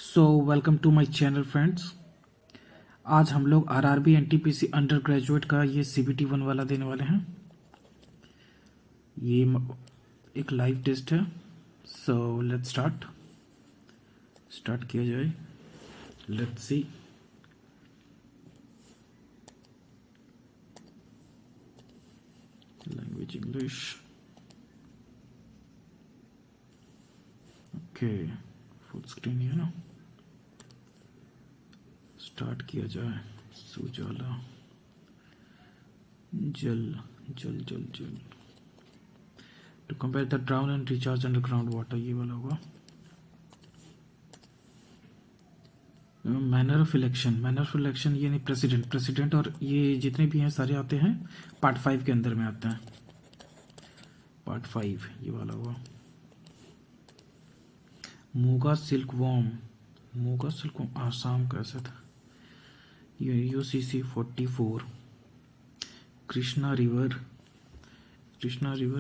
So welcome to my channel friends. आज हम लोग आरआरबी एनटीपीसी अंडर ग्रेजुएट का ये सीबीटी 1 वाला देने वाले हैं। ये एक लाइव टेस्ट है। सो लेट्स स्टार्ट किया जाए। Let's see. Language English. Okay, full screen है ना। स्टार्ट किया जाए। सुजाला जल जल जल जल to compare the drown and recharge underground water, ये वाला होगा। मैनर ऑफ इलेक्शन ये नहीं, प्रेसिडेंट और ये जितने भी हैं सारे आते हैं पार्ट 5 के अंदर में आते हैं। पार्ट 5 ये वाला हुआ। मूगा सिल्क वॉर्म आसाम का ऐसा था। UCC 44। Krishna river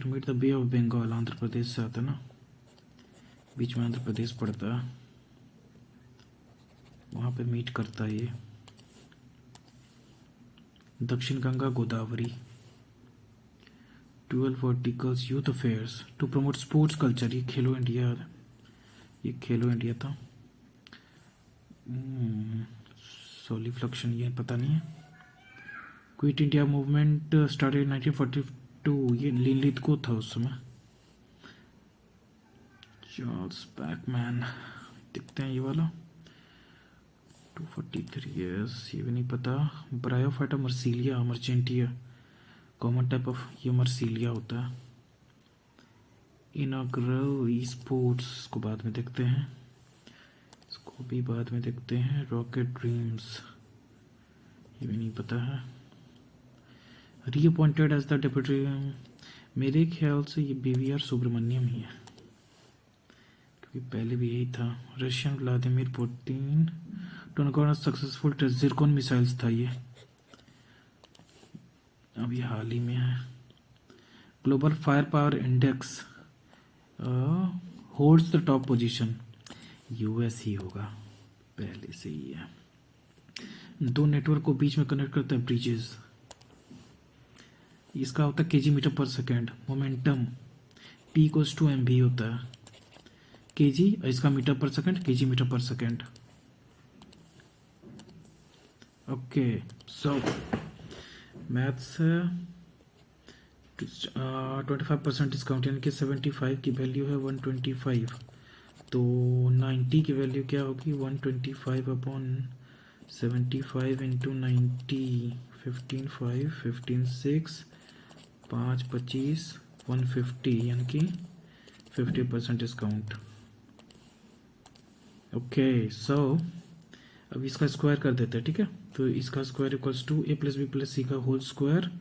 meet the Bay of Bengal, Andhra Pradesh से आता है ना, बीच में आंध्र प्रदेश पड़ता है, वहां पे मीट करता है ये। दक्षिण Ganga Godavari. 12 verticals youth affairs to promote sports culture, ये खेलो इंडिया था। सोलिफ्लक्शन ये पता नहीं है। क्विट इंडिया मूवमेंट स्टार्टेड 1942, ये लिलित को था उस समय। चार्ल्स बैकमैन, दिखते हैं ये वाला। 243 years, ये भी नहीं पता। ब्रायोफाइटा मर्सीलिया मर्चेंटिया, कॉमन टाइप ऑफ ये मर्सीलिया होता है। इनॉग्रल ई स्पोर्ट्स को बाद में देखते हैं, इसको भी बाद में देखते हैं। रॉकेट ड्रीम्स, ये भी नहीं पता है। रीअपॉइंटेड एज द डिप्टी, मेरे ख्याल से ये बीवीआर सुब्रमण्यम ही है, क्योंकि पहले भी यही था। Russian Vladimir Putin two successful test Zircon missiles था ये, अभी हाल ही में है। Global Fire Power Index holds the top position, US ही होगा, पहले से ही है। दो नेटवर्क को बीच में कनेक्ट करता है ब्रिजेस, इसका होता है केजी मीटर पर second. Momentum P equals to MV होता है, केजी, इसका मीटर पर सेकेंड, केजी मीटर पर सेकेंड। ओके, सो मैथ्स 25% डिस्काउंट, यानी कि 75 की वैल्यू है 125, तो 90 की वैल्यू क्या होगी 125 अपॉन 75 इंटू 90, 15 5 15 6 5 25 150, यानी कि 50% डिस्काउंट। ओके, सो अब इसका स्क्वायर कर देते हैं, ठीक है। तो इसका square equals to a plus b plus c का whole square,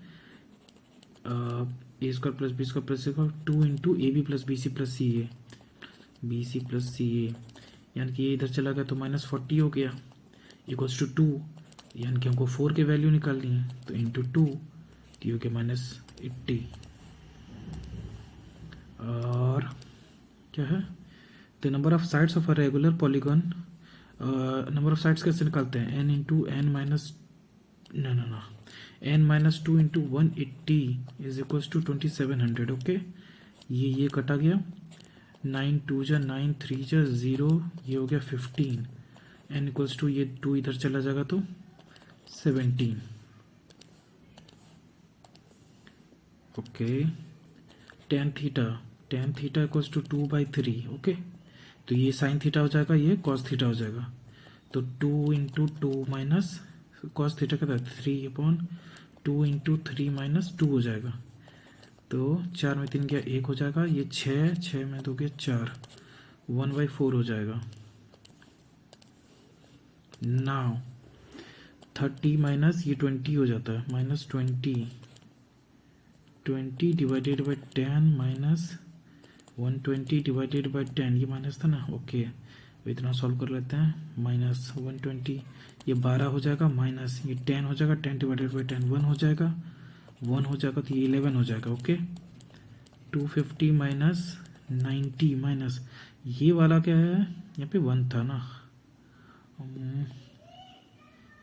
a square plus b square plus c का 2 into a b plus b c plus c a, b c plus c a, यानी कि ये इधर चला गया तो -40 हो गया, इक्वल्स टू 2, यानी कि हमको 4 की वैल्यू निकालनी है, तो इंटू 2 ये हो गया -80। और क्या है, the number of sides of a regular polygon, number of sides कैसे निकालते हैं, n into N minus n-2 into 180 is equals to 2700। Okay, ये कटा गया, 9 2 जा 9 3 जा 0, ये हो गया 15, n इक्वल्स टू ये 2 इधर चला जाएगा तो 17। Okay, tan theta equals to 2/3। Okay, तो ये साइन थीटा हो जाएगा, ये कॉस थीटा हो जाएगा, तो 2 इंटू 2 माइनस कॉस थीटा का 3/2 इंटू 3 माइनस 2 हो जाएगा, तो 4 में 3 गया 1 हो जाएगा, ये 6 में 2 गया 4, 1/4 हो जाएगा। नाउ 30 माइनस ये 20 हो जाता है, -20 divided by 10 minus 120 divided by 10, ये माइनस था ना। ओके, इतना सॉल्व कर लेते हैं। -120 ये 12 हो जाएगा, माइनस ये 10 हो जाएगा, 10 डिवाइडेड बाई 10 1 हो जाएगा, 1 हो जाएगा तो ये 11 हो जाएगा। ओके, 250 माइनस 90 माइनस ये वाला क्या है, यहाँ पे 1 था ना,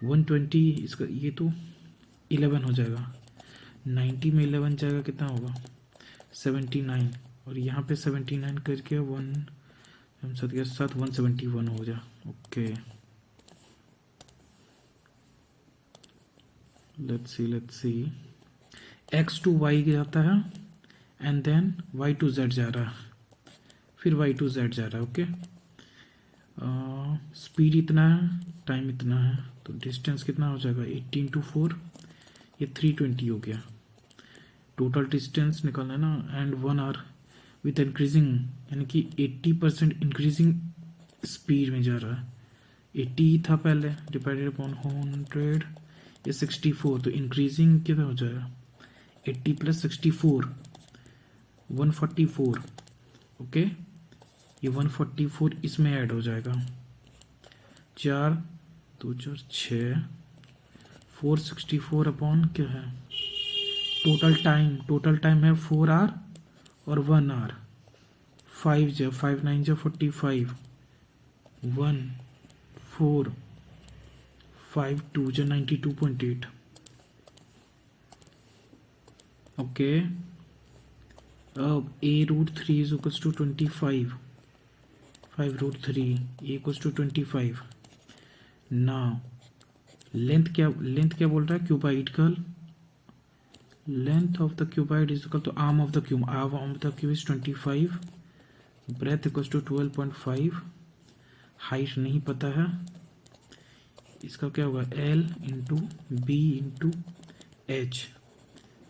120 इसका ये तो 11 हो जाएगा, 90 में 11 जाएगा कितना होगा 79, और यहाँ पे 79 करके 1 हम साथ के साथ 171 हो जाए। Okay let's see x to y जाता है and then y to z जा रहा है, फिर y टू z जा रहा है। ओके स्पीड इतना है, टाइम इतना है, तो डिस्टेंस कितना हो जाएगा 18 टू 4, ये 320 हो गया। टोटल डिस्टेंस निकालना है ना, एंड 1 आवर विथ इंक्रीजिंग, यानी कि 80% इंक्रीजिंग स्पीड में जा रहा है। 80 था पहले, डिवाइडेड अपॉन 100, ये 64, तो इंक्रीजिंग कितना हो जाएगा 80 प्लस 64 144। ओके ये 144 इसमें ऐड हो जाएगा, 4 2 4 6 464 अपॉन क्या है टोटल टाइम है 4 आवर और 1 आवर, 5 9 45 1 4 5 2 92.8। ओके अब a√3 is equals to 25, 5√3 a equals to 25। Now length क्या बोल रहा है क्यूबाइड का, length of the cuboid is equal to arm of the cube, arm of the cube is 25, breath equals to 12.5, height नहीं पता है, इसका क्या होगा L into B into H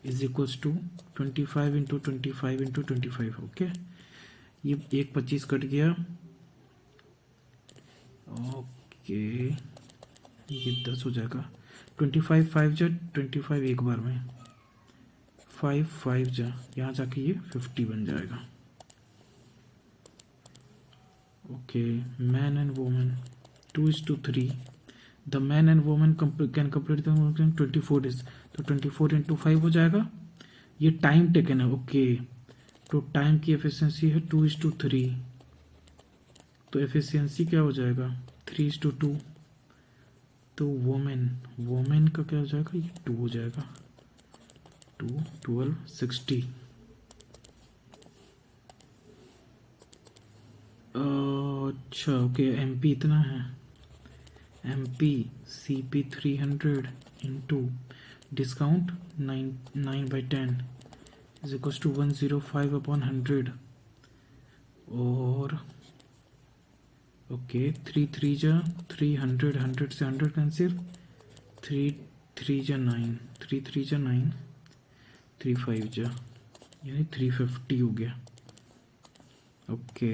is equals to 25 into 25 into 25। Okay ये 1 25 cut गया। Okay ये 10 हो जाएगा, 25 5 जा 25 एक बार में, 5 5 जा यहाँ जाके ये 50 बन जाएगा। Okay man and women 2:3, the man and women can complete the 24 days, तो 24 इंटू 5 हो जाएगा, ये टाइम टेकन है। ओके तो टाइम की एफिशिएंसी है 2:3, तो एफिशिएंसी क्या हो जाएगा 3:2, तो वोमेन का क्या हो जाएगा ये 2 हो जाएगा, 2 12 60। अच्छा ओके एमपी इतना है, MP CP 300 into discount 9/10 is equals to 105 upon 100, और ओके 3 3 जा 300, 100 से 100 कैंसिल, 3 3 जा 9, 3 3 जा 9, 3 5 जा यानी 350 हो गया। ओके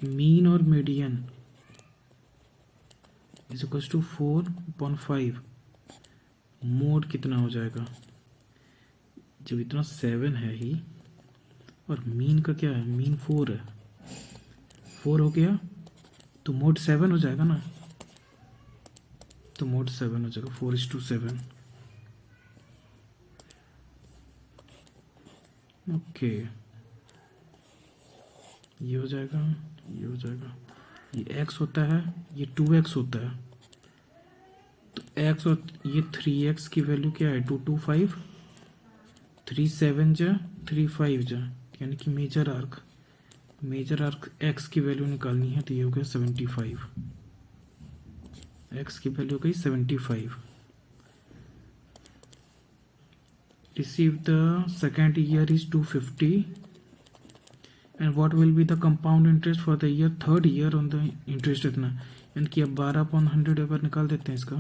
मीन और median is equals to 4/5, mode कितना हो जाएगा जब इतना 7 है ही, और मीन का क्या है मीन 4 है, 4 हो गया तो मोड 7 हो जाएगा ना, तो मोड 7 हो जाएगा 4:7। ओके ये हो जाएगा, ये हो जाएगा, ये x होता है, ये 2x होता है, तो x और ये 3x की वैल्यू क्या है 225, 3 7 जा 3 5 जा, यानी कि मेजर आर्क x की वैल्यू निकालनी है, तो ये हो गया 75, x की वैल्यू हो गई 75। Receive the second year is 250, and what will be the compound interest for the year third year on the interest इतना, यानी कि अब 12/100 अगर निकाल देते हैं इसका,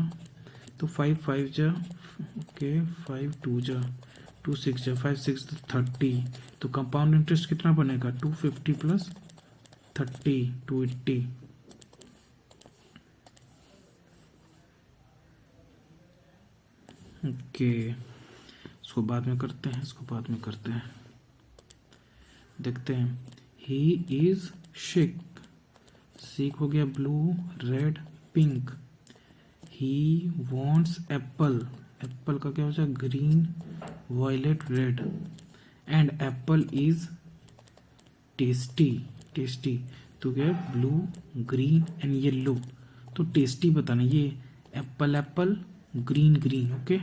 तो 5 5 जा ओके 5 2 जा 2 6 जा 5 6 30, तो कंपाउंड इंटरेस्ट कितना बनेगा 250 प्लस 30 280। ओके इसको बाद में करते हैं, देखते हैं। ही इज शिक, सीक हो गया blue red pink, he wants Apple, Apple का क्या हो जाएगा green violet red, and Apple is tasty, तो क्या है, ब्लू, ग्रीन एंड येलो। तो टेस्टी बताना, ये Apple Apple, green green, okay.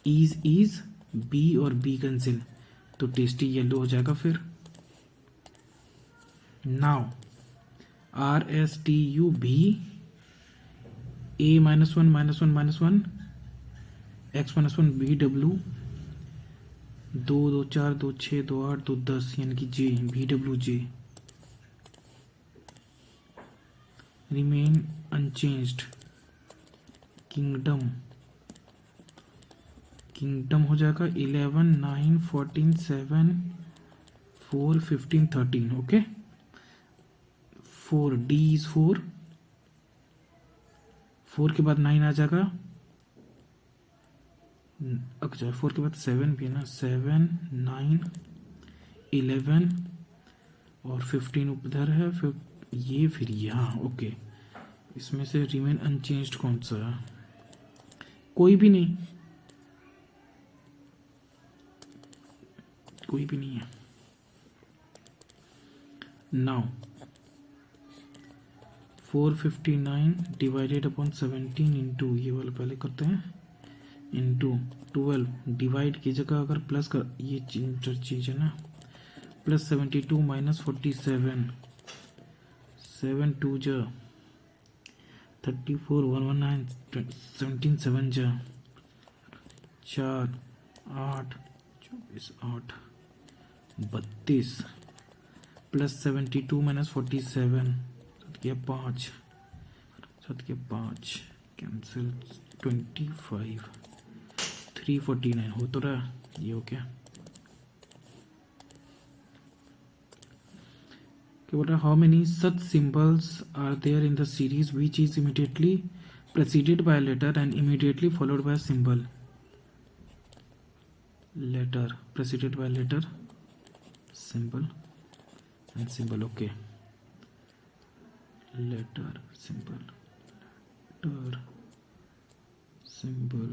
Is B और बी कैंसिल, तो टेस्टी येलो हो जाएगा। फिर नाउ RSTU भी A -1 -1 -1 X -1 BW 2 2 4 2 6 2 8 2 10 यानी कि J BWJ remain unchanged. Kingdom kingdom हो जाएगा 11 9 14 7 4 15 13, ओके। 4 D इज 4, 4 के बाद 9 आ जाएगा। अच्छा 4 के बाद 7 भी है ना, 7 9 11 और 15 उधर है, फिर ये फिर यहाँ, ओके। इसमें से रिमेन अनचेंज्ड कौन सा है? कोई भी नहीं, कोई भी नहीं है। नाउ 459 डिवाइडेड अपॉन 17 इंटू, ये वाला पहले करते हैं, इंटू 12 डिवाइड की जगह अगर प्लस कर, ये चीज है ना, प्लस 72 माइनस 47 7 2 जा 34 119 17 7 जा 4 8 24 8 32 प्लस 72 माइनस 47 किया 5 7 किया 5 कैंसिल 25 349 हो तो रहा, ये हो क्या? क्या बोल रहा है? How many such symbols are there in the series which is immediately preceded by a letter and immediately followed by a symbol? Letter preceded by letter, symbol and symbol, okay. Letter symbol, letter symbol,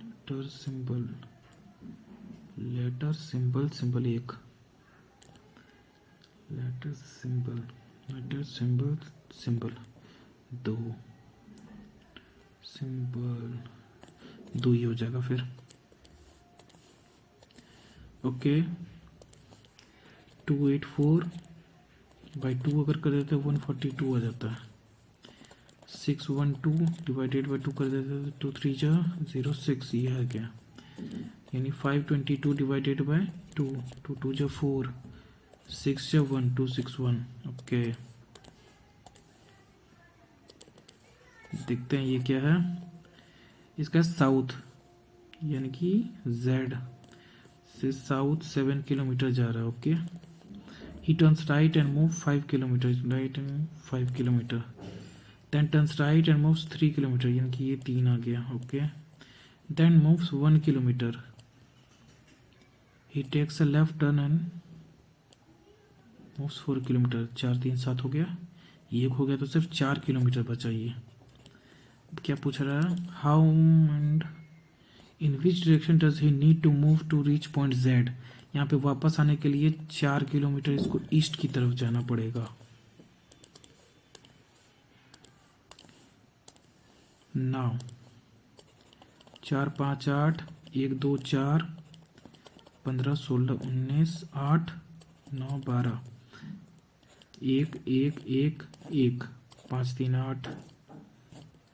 letter symbol, letter symbol, symbol एक, letter symbol, letter symbol, symbol दो, symbol दो ही हो जाएगा फिर, okay. 284 by 2 अगर कर देते 142 आ जाता है। 612 डिवाइडेड बाई 2 कर देते 2 3 जा 06, ये है क्या? यानी 522 डिवाइडेड बाई 2 2 2 जा 4 6 जा 1 261, ओके। देखते हैं ये क्या है। इसका साउथ यानी कि Z से साउथ 7 किलोमीटर जा रहा है, okay. He turns right and moves 5 kilometers, right and 5 kilometer, then turns right and moves 3 kilometer, यानी कि ये 3 आ गया, okay. Then moves 1 kilometer, he takes a left turn and moves 4 kilometer, 4 3 7 हो गया, ये हो गया, तो सिर्फ 4 किलोमीटर बचा ये। क्या पूछ रहा है? How and in which direction does he need to move to reach point Z? यहाँ पे वापस आने के लिए 4 किलोमीटर इसको ईस्ट की तरफ जाना पड़ेगा। नाउ 4 5 8 1 2 4 15 16 19 8 9 12 1 1 1 1 5 3 8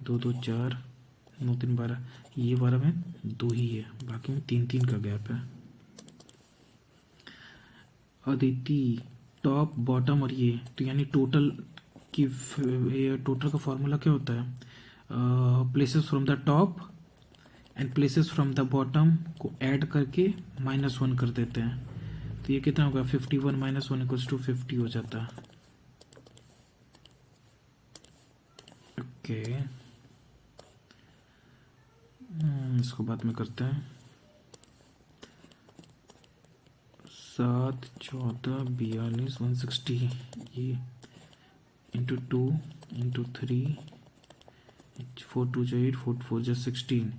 2 2 4 9 3 12, ये 12 में 2 ही है, बाकी में 3 3 का गैप है। अदिति टॉप बॉटम और ये, तो यानी टोटल की टोटल का फॉर्मूला क्या होता है? Places from the top and places from the bottom को ऐड करके -1 कर देते हैं, तो ये कितना होगा? 51 - 1 = 50 हो जाता है, ओके। इसको बाद में करते हैं। 7 14 42 160, ये इंटू 2 इंटू 3 4 2 जा 8 4 4 जा 16,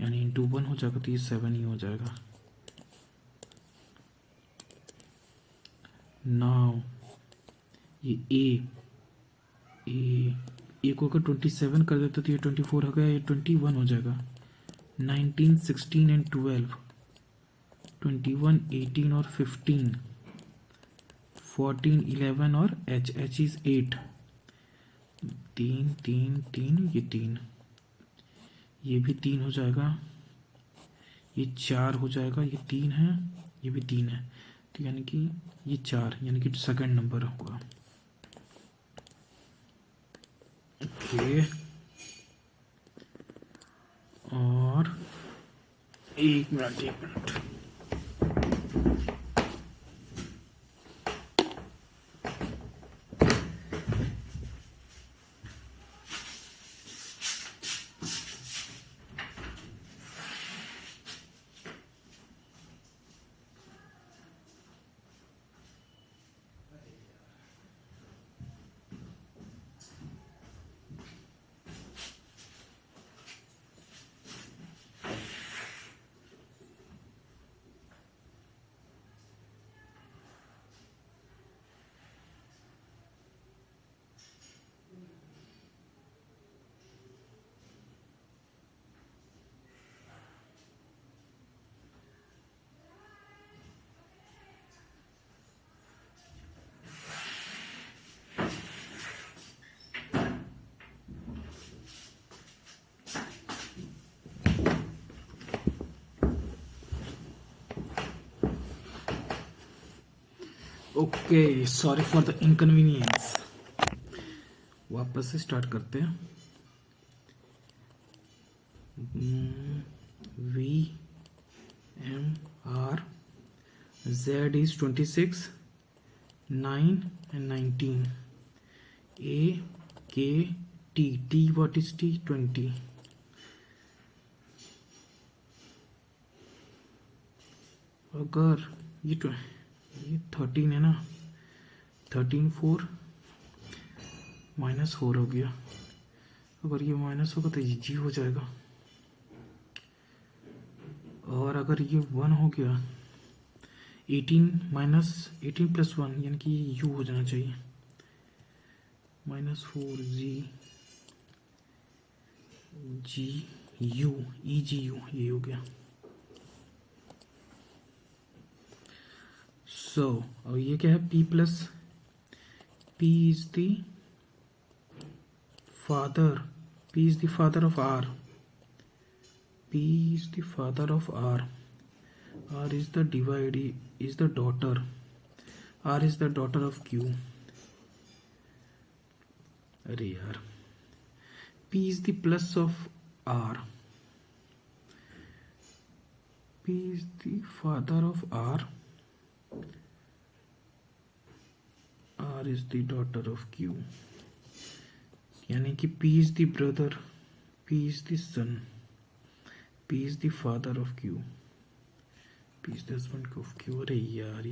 यानी इंटू 1 हो जाएगा, तो ये 7 ही हो जाएगा। नाउ ये ए को अगर 27 कर देते तो ये 24 हो गया, ये 21 हो जाएगा। 19, 16 एंड 12, 21, 18 और 15, 14, 11 और h इज 8। 3 3 3, ये 3, ये भी 3 हो जाएगा, ये 4 हो जाएगा, ये 3 है, ये भी 3 है, तो यानी कि ये 4, यानी कि सेकंड नंबर होगा। ओके, और 1 minute. Okay, sorry for the inconvenience. वापस से स्टार्ट करते हैं। V M R Z is 26, 9 and 19। ए के T, T what is T? 20। अगर ये 13 है ना, 13 4 -4 हो गया। अगर ये माइनस होगा तो ये जी हो जाएगा, और अगर ये 1 हो गया, 18 + 1 यानी कि यू हो जाना चाहिए। -4 जी यू, ई जी यू, ये हो गया। सो अब ये क्या है? P is the father, P is the father of R, P is the father of R, R is the divide, is the daughter, R is the daughter of Q। अरे यार, P is the plus of R, P is the father of R, R is the daughter of Q, यानी कि P is the brother, P is the son, P is the father of Q, P is the husband of Q। अरे यार,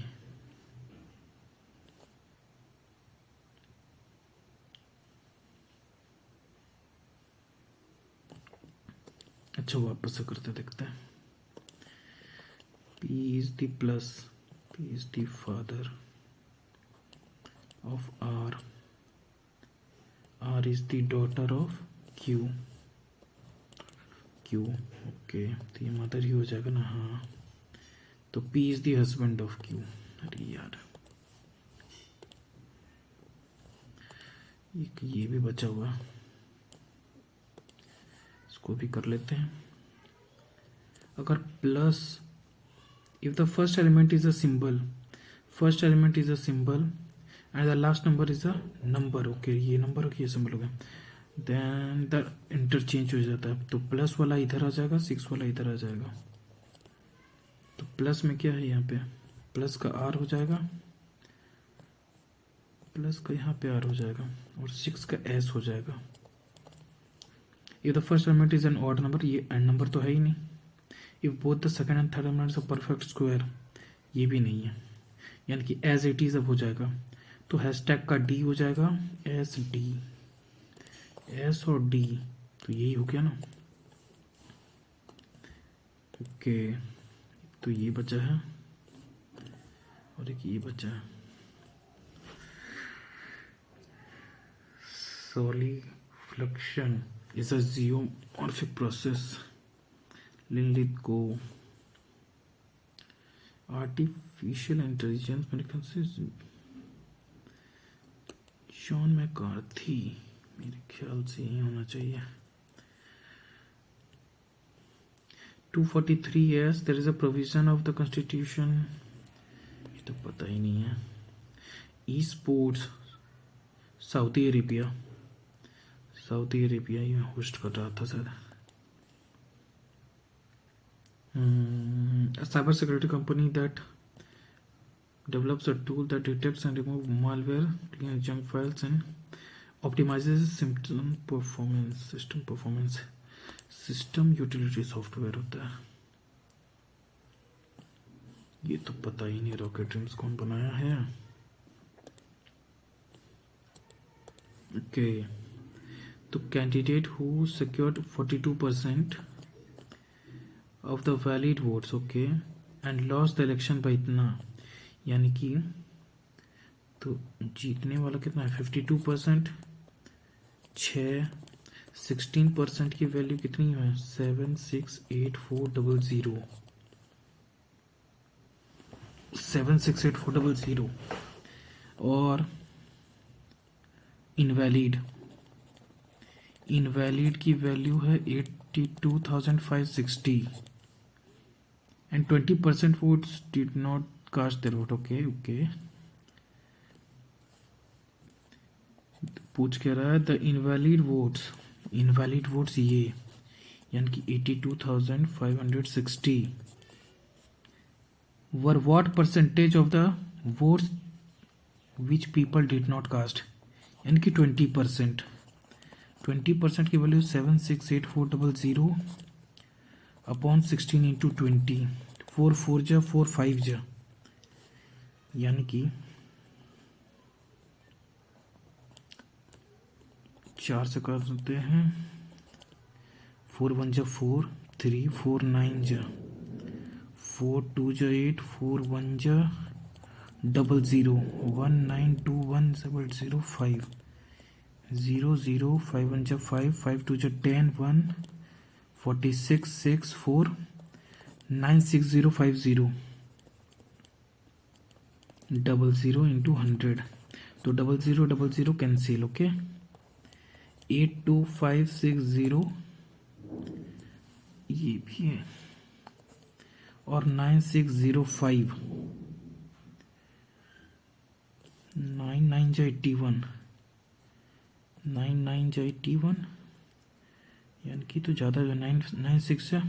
अच्छा वापस से करते देखते हैं। P is the plus, P is the father of R, R is the daughter of Q, Q okay, तो ये मदर ही हो जाएगा ना। हाँ, तो P is the husband of Q। अरे यार, ये भी बचा हुआ, इसको भी कर लेते हैं। अगर plus, if the first element is a symbol, first element is a symbol and the last number is a number, okay, ये नंबर ये सिंबल हो गया, देन द इंटरचेंज हो जाता है। तो प्लस वाला इधर आ जाएगा, 6 वाला इधर आ जाएगा। तो प्लस में क्या है? यहाँ पे प्लस का आर हो जाएगा, प्लस का यहाँ पे आर हो जाएगा, और 6 का एस हो जाएगा। If the first element is an odd number, ये एंड नंबर तो है ही नहीं। If both the second and third elements are perfect square, ये भी नहीं है, यानी कि एज इट इज अब हो जाएगा। तो हैशटैग का डी हो जाएगा एस डी, एस और डी, तो यही हो गया ना। ओके, तो ये बचा है, और एक ये बचा है। Solifluction is a geomorphic process. Lilith Go. Artificial intelligence मेरे ख्याल से जॉन मैकार्थी, मेरे ख्याल से यही होना चाहिए. 243 there is a provision of the constitution. ये तो पता ही नहीं है. ई स्पोर्ट्स सऊदी अरेबिया ही होस्ट कर रहा था sir. A cyber security company that develops a tool that detects and removes malware, cleans junk files and optimizes system performance. System utility software होता है. ये तो पता ही नहीं रॉकेट ड्रीम्स कौन बनाया है. ओके, तो candidate who secured 42% of the valid votes, okay, and lost the election bye इतना, यानी कि तो जीतने वाला कितना है 52%, 16% की वैल्यू कितनी है 768,400 और इनवैलिड की वैल्यू है 82,560 and 20% votes did not cast their vote. Okay, पूछ कह रहा है द इनवैलिड वोट्स ये, यानी कि 82,560 were what percentage of the votes which people did not cast, यानी कि 20%. 20% की वैल्यू 768,400 अपॉन 16 इंटू 20, 4 4 जा 4 5 जा, यानी कि 4 से कर सकते हैं 4 1 जा 4 3 4 9 जा 4 2 जा 8 4 1 जा 00 1 9 2 1 0 5 0 0 5 1 जा 5 5 2 जा 10 1 46 6 4 9 6 0 5 0 00 इंटू 100, तो 00 कैंसिल. ओके, 82560 ये भी है और 9605 99 जा 81 99 जा 81, यानी कि तो ज़्यादा 996 जा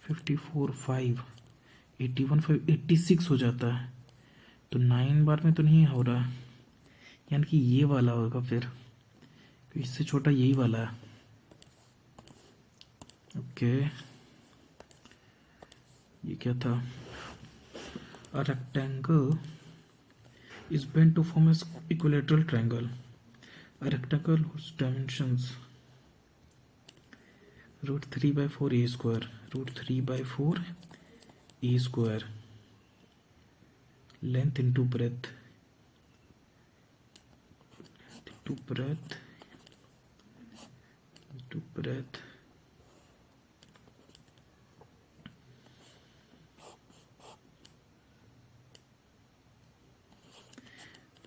54 5 81 5 86 हो जाता है. तो 9 बार में तो नहीं हो रहा, यानी कि ये वाला होगा फिर, इससे छोटा यही वाला है. ओके, ये क्या था. A rectangle is bent to form an equilateral triangle. A rectangle whose dimensions √3/4 a square, √3/4 a square, length into breadth into breadth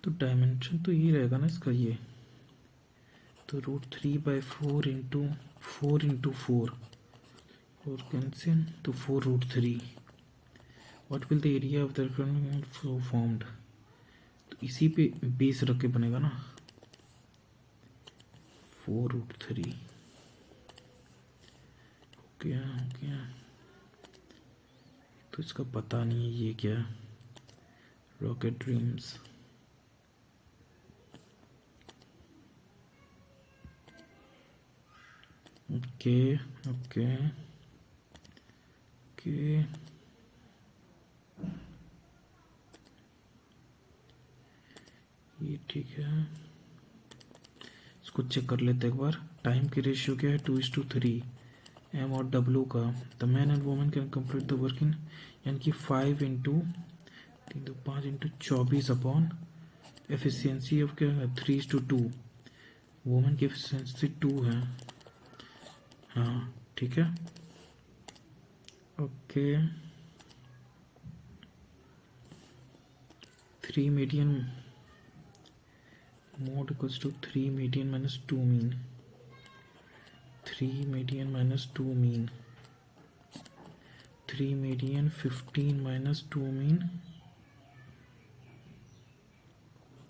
तो डायमेंशन तो ये रहेगा ना इसका, ये तो √3/4 इंटू 4 और कैंसिल तो 4√3. What will the area of the rectangle formed, तो इसी पे बेस रख के बनेगा ना 4√3. क्या तो इसका पता नहीं है ये क्या, रॉकेट ड्रीम्स. ओके ये ठीक है. इसको चेक कर लेते एक बार. टाइम की रेशियो क्या है 2:3 एम और डब्ल्यू का. The man and women can complete the work in, यानी कि 5 into 3 5 into 24 upon efficiency of क्या है 3:2, वुमेन की एफिशिएंसी 2 है। हाँ ठीक है, okay. 3 median mode equals to 3 median minus 2 mean. 3 median minus 2 mean, 3 median 15 minus 2 mean,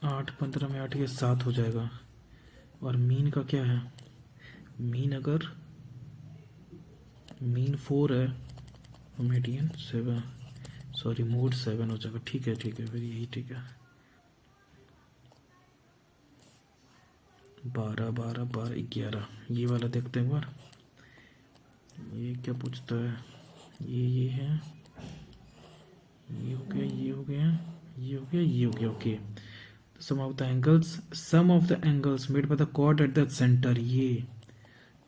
8 15 में 8 ये 7 हो जाएगा। और मीन का क्या है? मीन अगर मीन 4 है, मीडियन 7, सॉरी मोड 7 हो जाएगा। ठीक है फिर यही ठीक है। 12 12 12 11, ये वाला देखते हैं एक बार। ये क्या पूछता है? ये है, ये हो गया, ये हो गया, ये हो गया, ये हो गया। Okay, some of the angles made by the cord at the centre, ये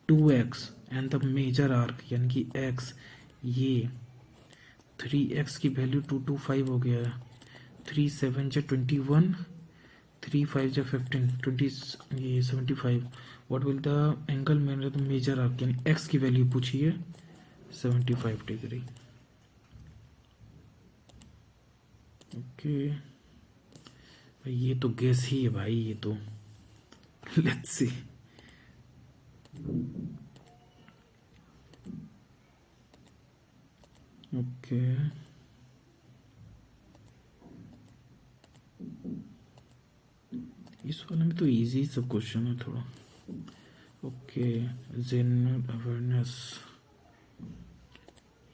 2x and the major arc यानी कि x, ये 3x की वैल्यू 225 हो गया है। 3 7 जा 21, 3 5 जा 15, 20 ये 75। What will the angle made the major arc, यानी x की वैल्यू पूछी है 75 डिग्री। ओके, ये तो गेस ही है भाई, ये तो लेट्स सी। ओके, इस वाले में तो इजी सब क्वेश्चन है थोड़ा। ओके, जेन अवेयरनेस,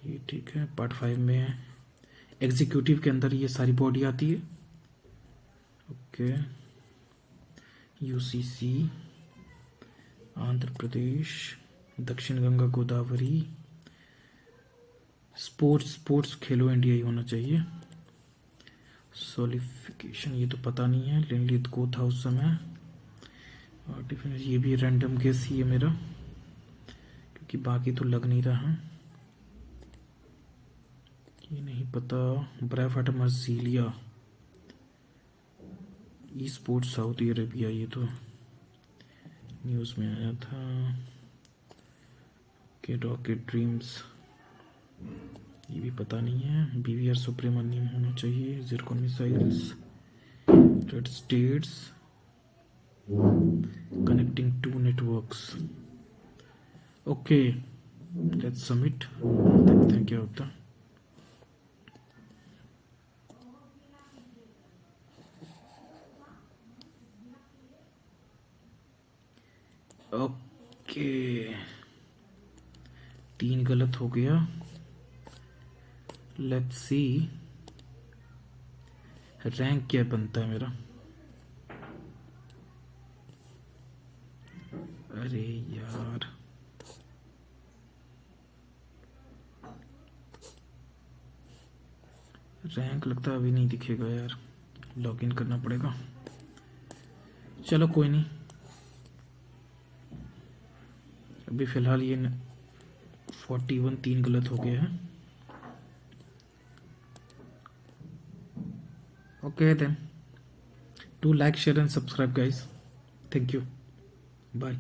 ये ठीक है। पार्ट 5 में है, एग्जीक्यूटिव के अंदर ये सारी बॉडी आती है। ओके, यूसीसी, आंध्र प्रदेश, दक्षिण गंगा गोदावरी, स्पोर्ट्स खेलो इंडिया ही होना चाहिए। सॉलिफिकेशन ये तो पता नहीं है, लिनलित को था उस समय। और डिफरेंस ये भी रैंडम गेस ही है मेरा, क्योंकि बाकी तो लग नहीं रहा। ये नहीं पता। ब्राफाटा मर्जीलिया, ई स्पोर्ट्स सऊदी अरेबिया, ये तो न्यूज़ में आया था। के रॉकेट ड्रीम्स, ये भी पता नहीं है। बीवीआर सुब्रमण्यम होना चाहिए। Zircon missiles, red states, connecting to networks. Okay, let's submit, देखते हैं क्या होता है। ओके, 3 गलत हो गया। लेट्स सी रैंक क्या बनता है मेरा। अरे यार, रैंक लगता है अभी नहीं दिखेगा यार, लॉगिन करना पड़ेगा। चलो कोई नहीं, अभी फिलहाल ये 41 3 गलत हो गया है। Okay then, do like share and subscribe guys, thank you, bye.